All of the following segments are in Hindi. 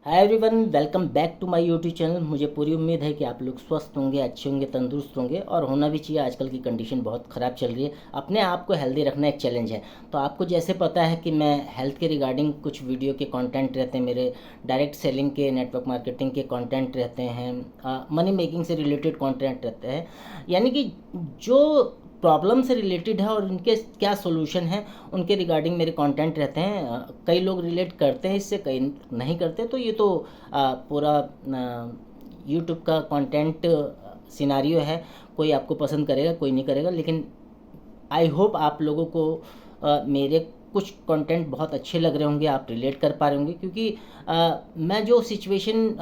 Hi everyone, welcome back to my YouTube channel. मुझे पूरी उम्मीद है कि आप लोग स्वस्थ होंगे, अच्छे होंगे, तंदुरुस्त होंगे और होना भी चाहिए। आजकल की कंडीशन बहुत ख़राब चल रही है। अपने आप को हेल्दी रखना एक चैलेंज है। तो आपको जैसे पता है कि मैं हेल्थ के रिगार्डिंग कुछ वीडियो के कंटेंट रहते हैं मेरे, डायरेक्ट सेलिंग के, नेटवर्क मार्केटिंग के कंटेंट रहते हैं, मनी मेकिंग से रिलेटेड कंटेंट रहते हैं। यानी कि जो प्रॉब्लम से रिलेटेड है और उनके क्या सॉल्यूशन है, उनके रिगार्डिंग मेरे कंटेंट रहते हैं। कई लोग रिलेट करते हैं इससे, कई नहीं करते। तो ये तो पूरा यूट्यूब का कंटेंट सिनारियो है। कोई आपको पसंद करेगा, कोई नहीं करेगा, लेकिन आई होप आप लोगों को मेरे कुछ कंटेंट बहुत अच्छे लग रहे होंगे, आप रिलेट कर पा रहे होंगे। क्योंकि मैं जो सिचुएशन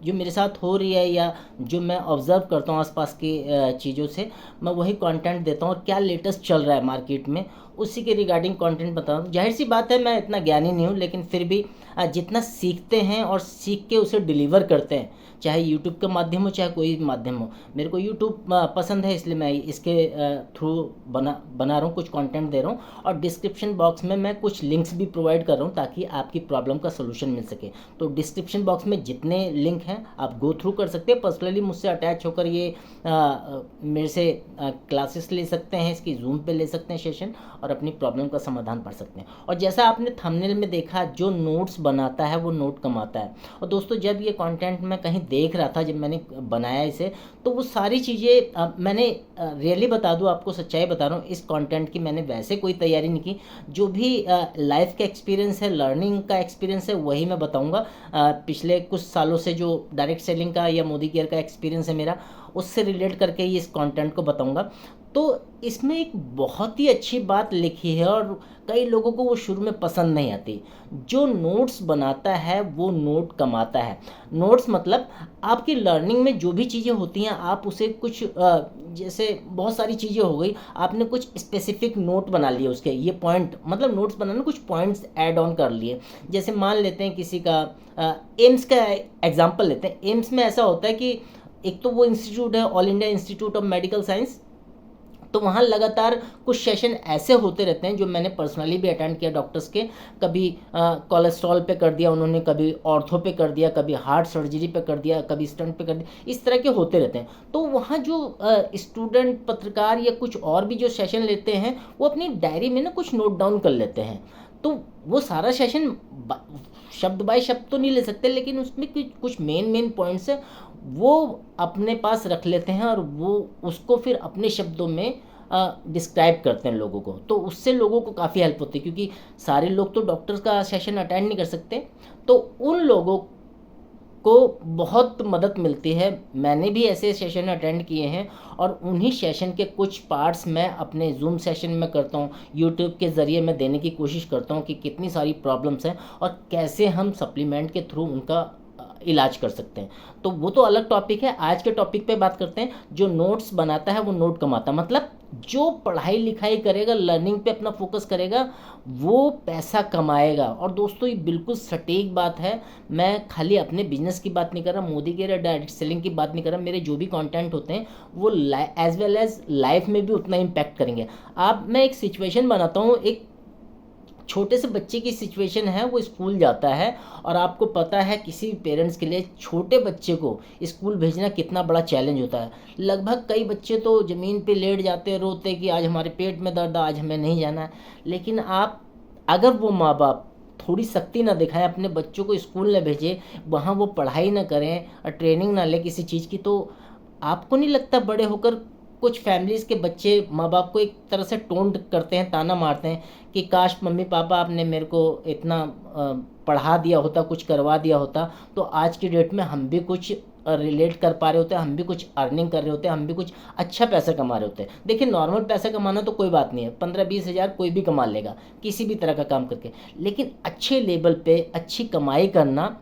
जो मेरे साथ हो रही है या जो मैं ऑब्ज़र्व करता हूँ आसपास की चीज़ों से, मैं वही कंटेंट देता हूँ। और क्या लेटेस्ट चल रहा है मार्केट में, उसी के रिगार्डिंग कंटेंट बता रहा हूँ। जाहिर सी बात है, मैं इतना ज्ञानी नहीं हूँ, लेकिन फिर भी जितना सीखते हैं और सीख के उसे डिलीवर करते हैं, चाहे यूट्यूब का माध्यम हो चाहे कोई भी माध्यम हो। मेरे को यूट्यूब पसंद है, इसलिए मैं इसके थ्रू बना रहा हूँ, कुछ कंटेंट दे रहा हूँ। और डिस्क्रिप्शन बॉक्स में मैं कुछ लिंक्स भी प्रोवाइड कर रहा हूँ ताकि आपकी प्रॉब्लम का सोल्यूशन मिल सके। तो डिस्क्रिप्शन बॉक्स में जितने लिंक हैं आप गो थ्रू कर सकते हैं। पर्सनली मुझसे अटैच होकर ये मेरे से क्लासेस ले सकते हैं, इसकी जूम पे ले सकते हैं सेशन, और अपनी प्रॉब्लम का समाधान पढ़ सकते हैं। और जैसा आपने थंबनेल में देखा, जो नोट्स बनाता है वो नोट कमाता है। और दोस्तों, जब ये कंटेंट मैं कहीं देख रहा था, जब मैंने बनाया इसे, तो वो सारी चीज़ें मैंने रियली बता दूँ आपको, सच्चाई बता रहा हूँ, इस कंटेंट की मैंने वैसे कोई तैयारी नहीं की। जो भी लाइफ का एक्सपीरियंस है, लर्निंग का एक्सपीरियंस है, वही मैं बताऊँगा। पिछले कुछ सालों से जो डायरेक्ट सेलिंग का या मोदी केयर का एक्सपीरियंस है मेरा, उससे रिलेट करके ही इस कंटेंट को बताऊँगा। तो इसमें एक बहुत ही अच्छी बात लिखी है और कई लोगों को वो शुरू में पसंद नहीं आती। जो नोट्स बनाता है वो नोट कमाता है। नोट्स मतलब आपकी लर्निंग में जो भी चीज़ें होती हैं, आप उसे कुछ जैसे बहुत सारी चीज़ें हो गई, आपने कुछ स्पेसिफिक नोट बना लिए उसके, ये पॉइंट मतलब नोट्स बनाना, कुछ पॉइंट्स ऐड ऑन कर लिए। जैसे मान लेते हैं किसी का एम्स का एग्जाम्पल लेते हैं। एम्स में ऐसा होता है कि एक तो वो इंस्टीट्यूट है, all India institute of medical science. तो वहाँ लगातार कुछ सेशन ऐसे होते रहते हैं जो मैंने पर्सनली भी अटेंड किया डॉक्टर्स के। कभी कोलेस्ट्रॉल पे कर दिया उन्होंने, कभी ऑर्थो पे कर दिया, कभी हार्ट सर्जरी पे कर दिया, कभी स्टंट पे कर दिया, इस तरह के होते रहते हैं। तो वहाँ जो स्टूडेंट, पत्रकार या कुछ और भी जो सेशन लेते हैं, वो अपनी डायरी में ना कुछ नोट डाउन कर लेते हैं। तो वो सारा सेशन शब्द बाय शब्द तो नहीं ले सकते, लेकिन उसमें कुछ मेन मेन पॉइंट्स है, वो अपने पास रख लेते हैं और वो उसको फिर अपने शब्दों में डिस्क्राइब करते हैं लोगों को। तो उससे लोगों को काफ़ी हेल्प होती है, क्योंकि सारे लोग तो डॉक्टर्स का सेशन अटेंड नहीं कर सकते। तो उन लोगों को बहुत मदद मिलती है। मैंने भी ऐसे सेशन अटेंड किए हैं और उन्हीं सेशन के कुछ पार्ट्स मैं अपने जूम सेशन में करता हूँ। यूट्यूब के ज़रिए मैं देने की कोशिश करता हूँ कि कितनी सारी प्रॉब्लम्स हैं और कैसे हम सप्लीमेंट के थ्रू उनका इलाज कर सकते हैं। तो वो तो अलग टॉपिक है। आज के टॉपिक पे बात करते हैं। जो नोट्स बनाता है वो नोट कमाता, मतलब जो पढ़ाई लिखाई करेगा, लर्निंग पे अपना फोकस करेगा, वो पैसा कमाएगा। और दोस्तों, ये बिल्कुल सटीक बात है। मैं खाली अपने बिजनेस की बात नहीं कर रहा, मोदी के डायरेक्ट सेलिंग की बात नहीं कर रहा। मेरे जो भी कंटेंट होते हैं वो एज वेल एज लाइफ में भी उतना इम्पैक्ट करेंगे। आप, मैं एक सिचुएशन बनाता हूँ। एक छोटे से बच्चे की सिचुएशन है, वो स्कूल जाता है और आपको पता है किसी भी पेरेंट्स के लिए छोटे बच्चे को स्कूल भेजना कितना बड़ा चैलेंज होता है। लगभग कई बच्चे तो ज़मीन पे लेट जाते, रोते कि आज हमारे पेट में दर्द है, आज हमें नहीं जाना है। लेकिन आप, अगर वो माँ बाप थोड़ी सख्ती ना दिखाएं, अपने बच्चों को स्कूल ना भेजें, वहाँ वो पढ़ाई ना करें और ट्रेनिंग ना ले किसी चीज़ की, तो आपको नहीं लगता बड़े होकर कुछ फैमिलीज़ के बच्चे माँ बाप को एक तरह से टोंट करते हैं, ताना मारते हैं कि काश मम्मी पापा आपने मेरे को इतना पढ़ा दिया होता, कुछ करवा दिया होता, तो आज की डेट में हम भी कुछ रिलेट कर पा रहे होते, हम भी कुछ अर्निंग कर रहे होते, हम भी कुछ अच्छा पैसा कमा रहे होते। देखिए, नॉर्मल पैसा कमाना तो कोई बात नहीं है, 15-20 हज़ार कोई भी कमा लेगा किसी भी तरह का काम करके। लेकिन अच्छे लेवल पे अच्छी कमाई करना,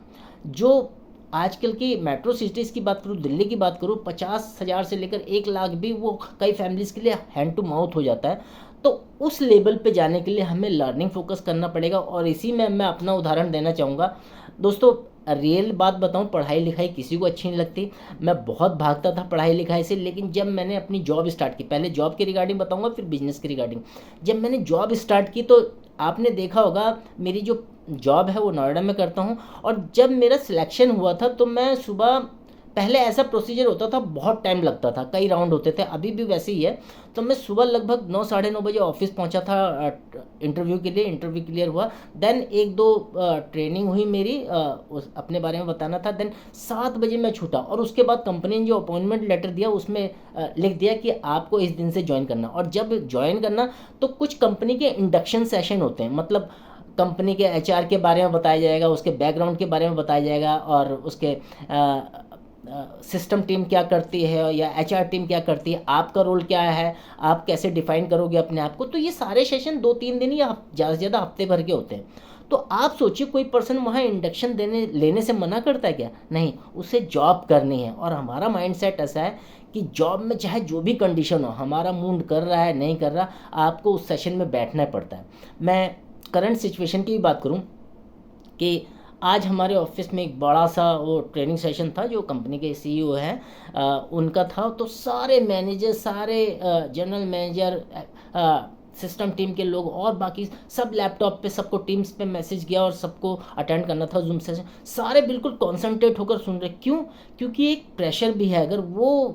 जो आजकल की मेट्रो सिटीज़ की बात करूँ, दिल्ली की बात करूँ, 50,000 से लेकर 1 लाख भी वो कई फैमिलीज़ के लिए हैंड टू माउथ हो जाता है। तो उस लेवल पे जाने के लिए हमें लर्निंग फोकस करना पड़ेगा। और इसी में मैं अपना उदाहरण देना चाहूँगा। दोस्तों, रियल बात बताऊँ, पढ़ाई लिखाई किसी को अच्छी नहीं लगती। मैं बहुत भागता था पढ़ाई लिखाई से, लेकिन जब मैंने अपनी जॉब स्टार्ट की, पहले जॉब के रिगार्डिंग बताऊँगा फिर बिजनेस के रिगार्डिंग। जब मैंने जॉब स्टार्ट की तो आपने देखा होगा मेरी जो जॉब है वो नोएडा में करता हूँ, और जब मेरा सिलेक्शन हुआ था तो मैं सुबह, पहले ऐसा प्रोसीजर होता था, बहुत टाइम लगता था, कई राउंड होते थे, अभी भी वैसे ही है। तो मैं सुबह लगभग 9 साढ़े 9 बजे ऑफिस पहुंचा था इंटरव्यू के लिए, इंटरव्यू क्लियर हुआ, देन एक दो ट्रेनिंग हुई मेरी, अपने बारे में बताना था, देन 7 बजे मैं छूटा, और उसके बाद कंपनी ने जो अपॉइंटमेंट लेटर दिया उसमें लिख दिया कि आपको इस दिन से ज्वाइन करना। और जब ज्वाइन करना तो कुछ कंपनी के इंडक्शन सेशन होते हैं, मतलब कंपनी के एचआर के बारे में बताया जाएगा, उसके बैकग्राउंड के बारे में बताया जाएगा, और उसके सिस्टम टीम क्या करती है या एचआर टीम क्या करती है, आपका रोल क्या है, आप कैसे डिफाइन करोगे अपने आप को। तो ये सारे सेशन 2-3 दिन या ज़्यादा से ज़्यादा हफ्ते भर के होते हैं। तो आप सोचिए कोई पर्सन वहाँ इंडक्शन देने लेने से मना करता है क्या? नहीं, उसे जॉब करनी है। और हमारा माइंडसेट ऐसा है कि जॉब में चाहे जो भी कंडीशन हो, हमारा मूड कर रहा है नहीं कर रहा, आपको उस सेशन में बैठना पड़ता है। मैं करंट सिचुएशन की भी बात करूं कि आज हमारे ऑफिस में एक बड़ा सा वो ट्रेनिंग सेशन था, जो कंपनी के सीईओ हैं उनका था। तो सारे मैनेजर, सारे जनरल मैनेजर, सिस्टम टीम के लोग और बाकी सब लैपटॉप पे, सबको टीम्स पे मैसेज गया और सबको अटेंड करना था जूम सेशन। सारे बिल्कुल कॉन्सेंट्रेट होकर सुन रहे। क्यों? क्योंकि एक प्रेशर भी है, अगर वो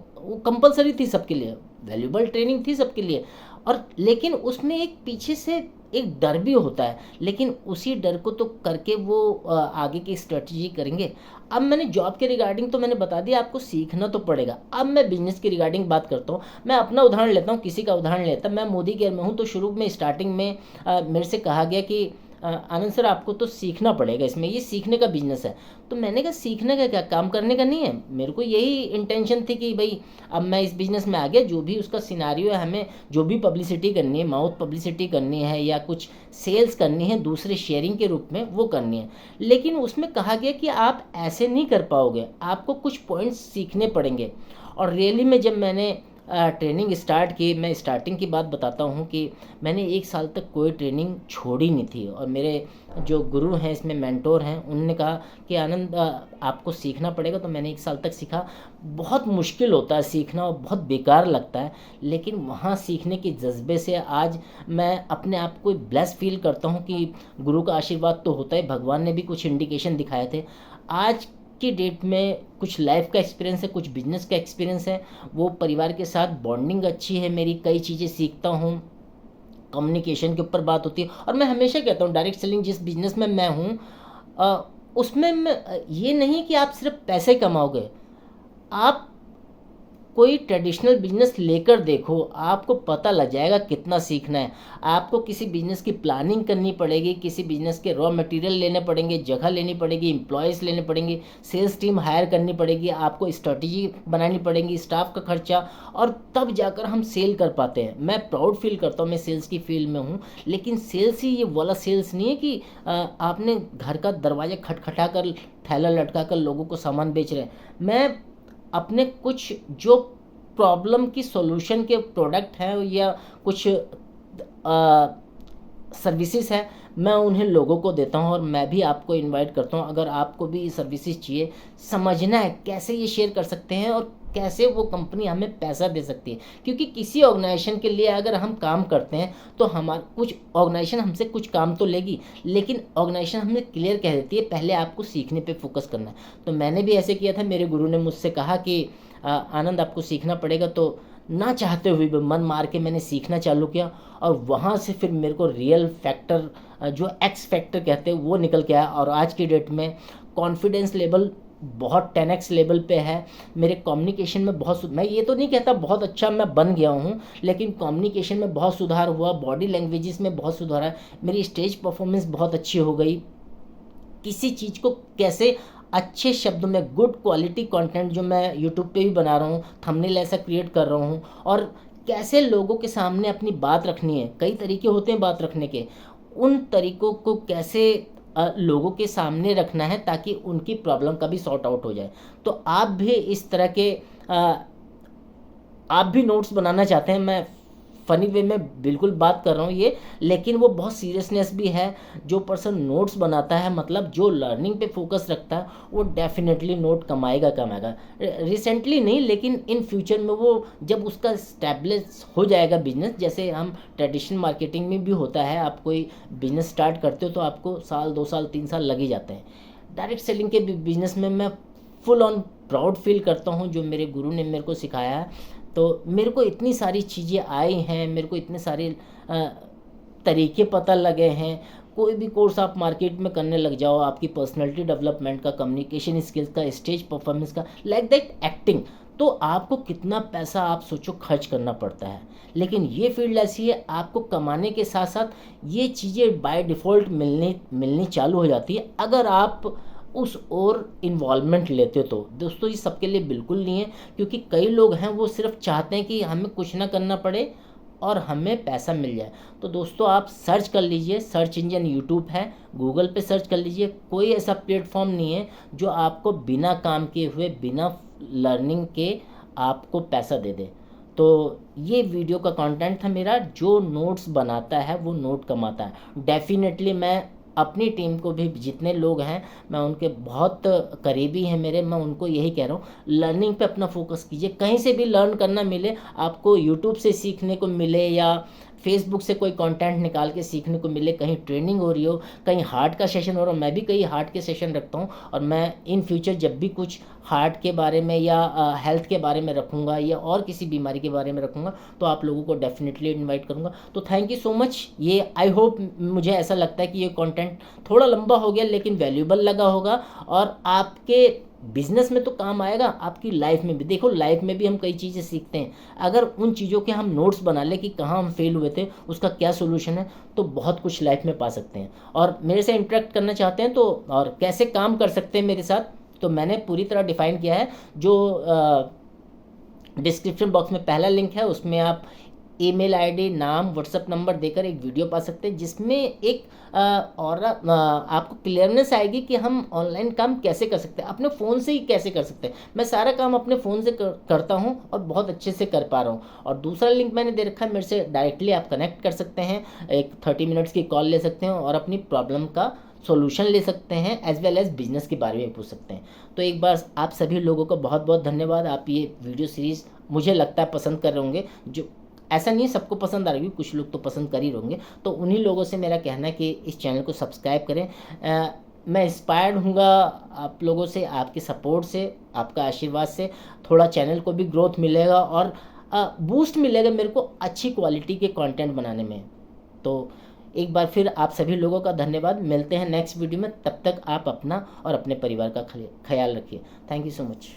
कंपलसरी थी सबके लिए, वैल्यूबल ट्रेनिंग थी सबके लिए, और लेकिन उसमें एक पीछे से एक डर भी होता है, लेकिन उसी डर को तो करके वो आगे की स्ट्रेटजी करेंगे। अब मैंने जॉब के रिगार्डिंग तो मैंने बता दिया, आपको सीखना तो पड़ेगा। अब मैं बिजनेस की रिगार्डिंग बात करता हूँ। मैं अपना उदाहरण लेता हूँ, किसी का उदाहरण लेता। मैं मोदी केयर में हूँ, तो शुरू में स्टार्टिंग में मेरे से कहा गया कि आनंद सर आपको तो सीखना पड़ेगा, इसमें ये सीखने का बिजनेस है। तो मैंने कहा सीखने का क्या, काम करने का नहीं है? मेरे को यही इंटेंशन थी कि भाई अब मैं इस बिज़नेस में आ गया, जो भी उसका सिनारियो है, हमें जो भी पब्लिसिटी करनी है, माउथ पब्लिसिटी करनी है या कुछ सेल्स करनी है दूसरे शेयरिंग के रूप में, वो करनी है। लेकिन उसमें कहा गया कि आप ऐसे नहीं कर पाओगे, आपको कुछ पॉइंट्स सीखने पड़ेंगे। और रियली में जब मैंने ट्रेनिंग स्टार्ट की, मैं स्टार्टिंग की बात बताता हूँ कि मैंने 1 साल तक कोई ट्रेनिंग छोड़ी नहीं थी। और मेरे जो गुरु हैं, इसमें मेंटोर हैं, उन्होंने कहा कि आनंद आपको सीखना पड़ेगा। तो मैंने 1 साल तक सीखा। बहुत मुश्किल होता है सीखना और बहुत बेकार लगता है, लेकिन वहाँ सीखने के जज्बे से आज मैं अपने आप को ब्लेस फील करता हूँ कि गुरु का आशीर्वाद तो होता है, भगवान ने भी कुछ इंडिकेशन दिखाए थे। आज की डेट में कुछ लाइफ का एक्सपीरियंस है, कुछ बिजनेस का एक्सपीरियंस है, वो परिवार के साथ बॉन्डिंग अच्छी है मेरी, कई चीज़ें सीखता हूँ, कम्युनिकेशन के ऊपर बात होती है। और मैं हमेशा कहता हूँ डायरेक्ट सेलिंग जिस बिजनेस में मैं हूँ उसमें ये नहीं कि आप सिर्फ पैसे कमाओगे, आप कोई ट्रेडिशनल बिजनेस लेकर देखो, आपको पता लग जाएगा कितना सीखना है। आपको किसी बिजनेस की प्लानिंग करनी पड़ेगी, किसी बिजनेस के रॉ मटेरियल लेने पड़ेंगे, जगह लेनी पड़ेगी, एम्प्लॉयज़ लेने पड़ेंगे, सेल्स टीम हायर करनी पड़ेगी, आपको स्ट्रेटजी बनानी पड़ेगी, स्टाफ का खर्चा, और तब जाकर हम सेल कर पाते हैं। मैं प्राउड फील करता हूँ, मैं सेल्स की फील्ड में हूँ, लेकिन सेल्स ही ये वाला सेल्स नहीं है कि आपने घर का दरवाजा खटखटा कर, थैला लटका कर लोगों को सामान बेच रहे हैं। मैं अपने कुछ जो प्रॉब्लम की सॉल्यूशन के प्रोडक्ट हैं या कुछ सर्विसेज है, मैं उन्हें लोगों को देता हूं। और मैं भी आपको इनवाइट करता हूं, अगर आपको भी सर्विसेज चाहिए, समझना है कैसे ये शेयर कर सकते हैं और कैसे वो कंपनी हमें पैसा दे सकती है। क्योंकि किसी ऑर्गेनाइजेशन के लिए अगर हम काम करते हैं तो हमारा कुछ ऑर्गेनाइजेशन हमसे कुछ काम तो लेगी, लेकिन ऑर्गेनाइजेशन हमें क्लियर कह देती है पहले आपको सीखने पे फोकस करना है। तो मैंने भी ऐसे किया था। मेरे गुरु ने मुझसे कहा कि आनंद आपको सीखना पड़ेगा, तो ना चाहते हुए भी मन मार के मैंने सीखना चालू किया। और वहाँ से फिर मेरे को रियल फैक्टर, जो एक्स फैक्टर कहते हैं, वो निकल के आया। और आज की डेट में कॉन्फिडेंस लेवल बहुत 10x लेवल पे है। मेरे कम्युनिकेशन में मैं ये तो नहीं कहता बहुत अच्छा मैं बन गया हूँ, लेकिन कम्युनिकेशन में बहुत सुधार हुआ, बॉडी लैंग्वेजेस में बहुत सुधार है, मेरी स्टेज परफॉर्मेंस बहुत अच्छी हो गई। किसी चीज़ को कैसे अच्छे शब्द में, गुड क्वालिटी कंटेंट जो मैं यूट्यूब पे भी बना रहा हूँ, थंबनेल ऐसा क्रिएट कर रहा हूँ, और कैसे लोगों के सामने अपनी बात रखनी है। कई तरीके होते हैं बात रखने के, उन तरीकों को कैसे लोगों के सामने रखना है ताकि उनकी प्रॉब्लम का भी सॉर्ट आउट हो जाए। तो आप भी इस तरह के आप भी नोट्स बनाना चाहते हैं, मैं फ़नी वे में बिल्कुल बात कर रहा हूँ ये, लेकिन वो बहुत सीरियसनेस भी है। जो पर्सन नोट्स बनाता है, मतलब जो लर्निंग पे फोकस रखता है, वो डेफिनेटली नोट कमाएगा कमाएगा। रिसेंटली नहीं, लेकिन इन फ्यूचर में वो जब उसका स्टैब्लिश हो जाएगा बिजनेस, जैसे हम ट्रेडिशनल मार्केटिंग में भी होता है, आप कोई बिजनेस स्टार्ट करते हो तो आपको साल 2 साल 3 साल लग ही जाते हैं। डायरेक्ट सेलिंग के बिजनेस में मैं फुल ऑन प्राउड फील करता हूँ, जो मेरे गुरु ने मेरे को सिखाया है। तो मेरे को इतनी सारी चीज़ें आई हैं, मेरे को इतने सारे तरीके पता लगे हैं। कोई भी कोर्स आप मार्केट में करने लग जाओ, आपकी पर्सनैलिटी डेवलपमेंट का, कम्युनिकेशन स्किल्स का, स्टेज परफॉर्मेंस का, लाइक दैट एक्टिंग, तो आपको कितना पैसा आप सोचो खर्च करना पड़ता है। लेकिन ये फील्ड ऐसी है, आपको कमाने के साथ साथ ये चीज़ें बाय डिफ़ॉल्ट मिलनी चालू हो जाती है, अगर आप उस और इन्वॉल्वमेंट लेते हो। तो दोस्तों ये सबके लिए बिल्कुल नहीं है, क्योंकि कई लोग हैं वो सिर्फ चाहते हैं कि हमें कुछ ना करना पड़े और हमें पैसा मिल जाए। तो दोस्तों आप सर्च कर लीजिए, सर्च इंजन यूट्यूब है, गूगल पे सर्च कर लीजिए। कोई ऐसा प्लेटफॉर्म नहीं है जो आपको बिना काम किए हुए, बिना लर्निंग के आपको पैसा दे दे। तो ये वीडियो का कंटेंट था मेरा, जो नोट्स बनाता है वो नोट कमाता है। डेफिनेटली मैं अपनी टीम को भी, जितने लोग हैं मैं उनके बहुत करीबी हैं मेरे, मैं उनको यही कह रहा हूँ, लर्निंग पे अपना फोकस कीजिए। कहीं से भी लर्न करना मिले आपको, यूट्यूब से सीखने को मिले या फेसबुक से कोई कंटेंट निकाल के सीखने को मिले, कहीं ट्रेनिंग हो रही हो, कहीं हार्ट का सेशन हो रहा हो, मैं भी कई हार्ट के सेशन रखता हूँ। और मैं इन फ्यूचर जब भी कुछ हार्ट के बारे में या हेल्थ के बारे में रखूँगा या और किसी बीमारी के बारे में रखूँगा, तो आप लोगों को डेफिनेटली इनवाइट करूँगा। तो थैंक यू सो मच। ये आई होप, मुझे ऐसा लगता है कि ये कंटेंट थोड़ा लंबा हो गया लेकिन वैल्यूएबल लगा होगा, और आपके बिजनेस में तो काम आएगा, आपकी लाइफ में भी। देखो लाइफ में भी हम कई चीज़ें सीखते हैं, अगर उन चीज़ों के हम नोट्स बना लें कि कहाँ हम फेल हुए थे, उसका क्या सोल्यूशन है, तो बहुत कुछ लाइफ में पा सकते हैं। और मेरे से इंटरेक्ट करना चाहते हैं तो, और कैसे काम कर सकते हैं मेरे साथ, तो मैंने पूरी तरह डिफाइन किया है। जो डिस्क्रिप्शन बॉक्स में पहला लिंक है, उसमें आप ईमेल आईडी, नाम, व्हाट्सएप नंबर देकर एक वीडियो पा सकते हैं, जिसमें एक और आपको क्लियरनेस आएगी कि हम ऑनलाइन काम कैसे कर सकते हैं, अपने फ़ोन से ही कैसे कर सकते हैं। मैं सारा काम अपने फ़ोन से करता हूं और बहुत अच्छे से कर पा रहा हूं। और दूसरा लिंक मैंने दे रखा है, मेरे से डायरेक्टली आप कनेक्ट कर सकते हैं, एक 30 मिनट्स की कॉल ले सकते हैं और अपनी प्रॉब्लम का सॉल्यूशन ले सकते हैं, एज वेल एज बिजनेस के बारे में पूछ सकते हैं। तो एक बार आप सभी लोगों को बहुत बहुत धन्यवाद। आप ये वीडियो सीरीज़ मुझे लगता है पसंद कर रहे होंगे, जो ऐसा नहीं सबको पसंद आ रही, कुछ लोग तो पसंद कर ही होंगे। तो उन्हीं लोगों से मेरा कहना है कि इस चैनल को सब्सक्राइब करें। मैं इंस्पायर्ड हूँगा आप लोगों से, आपके सपोर्ट से, आपका आशीर्वाद से थोड़ा चैनल को भी ग्रोथ मिलेगा और बूस्ट मिलेगा मेरे को अच्छी क्वालिटी के कंटेंट बनाने में। तो एक बार फिर आप सभी लोगों का धन्यवाद। मिलते हैं नेक्स्ट वीडियो में, तब तक आप अपना और अपने परिवार का ख्याल रखिए। Thank you so much.